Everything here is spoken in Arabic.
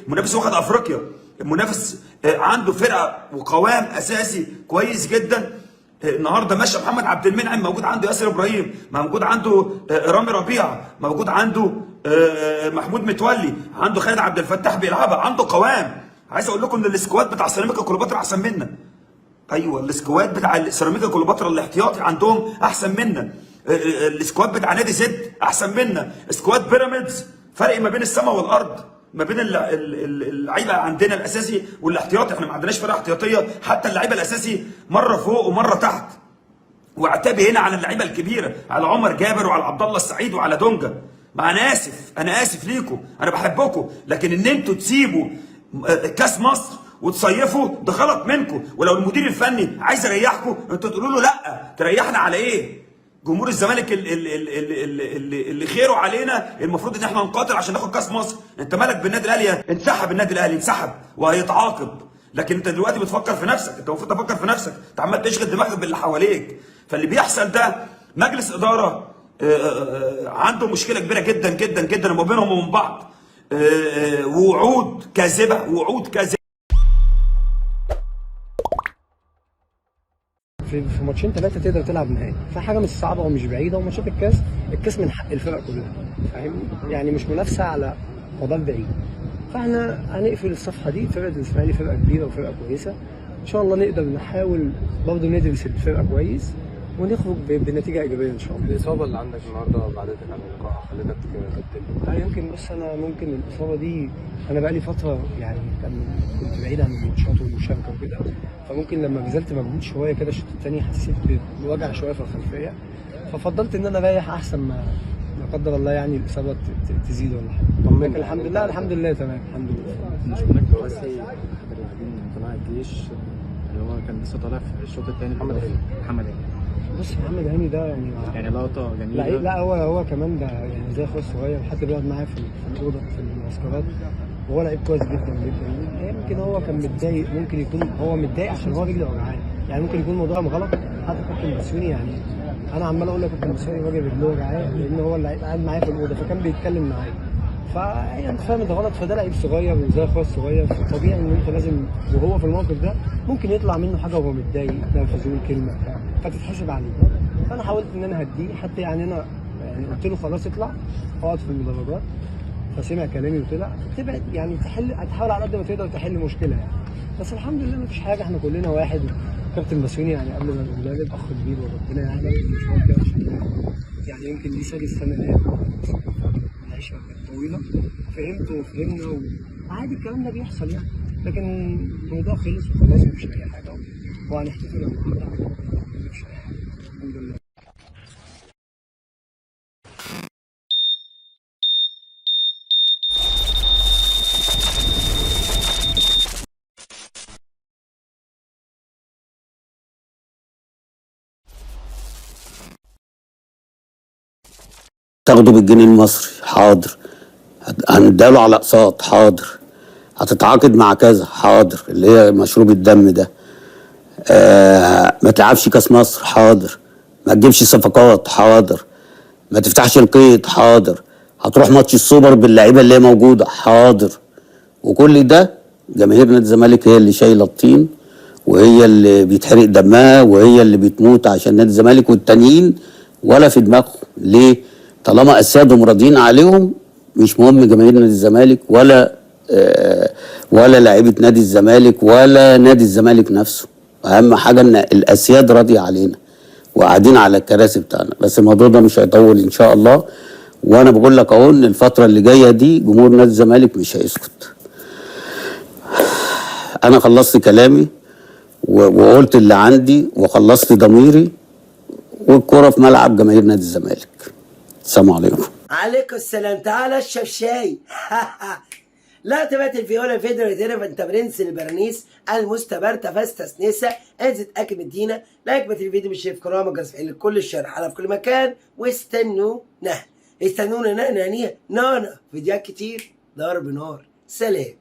منافس واخد افريقيا، المنافس عنده فرقه وقوام اساسي كويس جدا. النهارده ماشي محمد عبد المنعم، موجود عنده ياسر ابراهيم، موجود عنده رامي ربيعه، موجود عنده محمود متولي، عنده خالد عبد الفتاح بيلعبها، عنده قوام. عايز اقول لكم ان السكواد بتاع سيراميكا كليوباترا احسن منا. ايوه السكواد بتاع سيراميكا كليوباترا الاحتياطي عندهم احسن منا. السكواد بتاع نادي زد احسن منا. سكواد بيراميدز فرق ما بين السماء والارض، ما بين اللعيبه عندنا الاساسي والاحتياطي. احنا ما عندناش فرقه احتياطيه، حتى اللعيبه الاساسي مره فوق ومره تحت. واعتبي هنا على اللعيبه الكبيره، على عمر جابر وعلى عبد الله السعيد وعلى دونجا. ما انا اسف ليكم، انا بحبكم، لكن ان انتوا تسيبوا كاس مصر وتصيفوا ده غلط منكم. ولو المدير الفني عايز يريحكم انتوا تقولوا له لا، تريحنا على ايه؟ جمهور الزمالك اللي خيره علينا المفروض ان احنا نقاتل عشان ناخد كاس مصر. انت مالك بالنادي الاهلي؟ انسحب النادي الاهلي، انسحب وهيتعاقب. لكن انت دلوقتي بتفكر في نفسك، انت المفروض تفكر في نفسك، انت عمال تشغل دماغك باللي حواليك. فاللي بيحصل ده مجلس اداره عنده مشكله كبيره جدا جدا جدا ما بينهم وبين بعض. وعود كاذبه، وعود كاذبه. في ماتشين ثلاثه تقدر تلعب نهائي، فحاجه مش صعبه ومش بعيده. وماتشات الكاس من حق الفرق كلها، فاهمني؟ يعني مش منافسه على مدار بعيد. فاحنا هنقفل الصفحه دي. فرقه الاسماعيلي فرقه كبيره وفرقه كويسه، ان شاء الله نقدر نحاول برضه ندرس الفرقه كويس ونخرج بنتيجه ايجابيه ان شاء الله. الاصابه اللي عندك النهارده بعدتك عن اللقاء خلتك تبدل؟ يمكن بس انا ممكن الاصابه دي انا بقالي فتره يعني كنت بعيد عن الماتشات والمشاركه وكده، فممكن لما بذلت مجهود شويه كده الشوط الثاني حسيت بوجع شويه في الخلفيه، ففضلت ان انا اريح احسن ما لا قدر الله يعني الاصابه تزيد ولا حاجه. لكن الحمد لله تمام الحمد لله. شفناك دلوقتي طلع الجيش اللي هو كان لسه طالع في الشوط الثاني، محمد هاني. بص محمد هاني ده يعني لقطه جميله. لا هو كمان ده يعني زي اخويا الصغير، حتى بيقعد معايا في الاوضه في المعسكرات، وهو لعيب كويس جدا جدا. يمكن هو كان متضايق، ممكن يكون هو متضايق عشان هو رجله وجعان، يعني ممكن يكون الموضوع غلط. حتى كابتن بسيوني يعني انا عمال اقول لكابتن بسيوني الراجل رجله وجعان لان هو اللي قاعد معايا في الاوضه، فكان بيتكلم معايا. فهي انت فاهم ده غلط، فده لعيب صغير وزي اخويا الصغير، فطبيعي ان انت لازم وهو في الموقف ده ممكن يطلع منه حاجه وهو متضايق، نرفزه كلمه فتتحسب عليه. فانا حاولت ان انا اهديه، حتى يعني انا يعني قلت له خلاص اطلع اقعد في المدرجات، فسمع كلامي وطلع. تبعد يعني هتحاول على قد ما تقدر تحل مشكله يعني. بس الحمد لله مفيش حاجه، احنا كلنا واحد. كابتن بسيوني يعني قبل ما المدرب اخ كبير وربنا يعني مش كده، يعني يمكن دي سادس سنه ليا، العشره كانت طويله، فهمت وفهمنا وعادي الكلام ده بيحصل يعني. لكن الموضوع خلص وخلاص مفيش اي حاجه، وهنحتفل النهارده مفيش اي حاجه الحمد لله. تاخده بالجنيه المصري حاضر، هنداله على اقساط حاضر، هتتعاقد مع كذا حاضر، اللي هي مشروب الدم ده. ما تلعبش كاس مصر حاضر، ما تجيبش صفقات حاضر، ما تفتحش القيد حاضر، هتروح ماتش السوبر باللعيبه اللي هي موجوده حاضر. وكل ده جماهير نادي الزمالك هي اللي شايله الطين، وهي اللي بيتحرق دمها، وهي اللي بتموت عشان نادي الزمالك، والتانيين ولا في دماغهم. ليه؟ طالما اسيادهم راضيين عليهم مش مهم جماهير نادي الزمالك ولا لعيبه نادي الزمالك ولا نادي الزمالك نفسه. اهم حاجه ان الاسياد راضيه علينا وقاعدين على الكراسي بتاعنا. بس الموضوع ده مش هيطول ان شاء الله، وانا بقول لك اهو ان الفتره اللي جايه دي جمهور نادي الزمالك مش هيسكت. انا خلصت كلامي وقلت اللي عندي وخلصت ضميري، والكوره في ملعب جماهير نادي الزمالك. السلام عليكم. عليكم السلام. تعالى اشرب شاي. لا تبات الفيولا فيدرو فانتا برنس البرنيس المستبرتا فاستس نسا انزل اكل مدينة لايك بات الفيديو بالشيف كرامة جزء لكل الشرح حلقة في كل مكان، واستنونا نانا نانا فيديوهات كتير ضرب نار. سلام.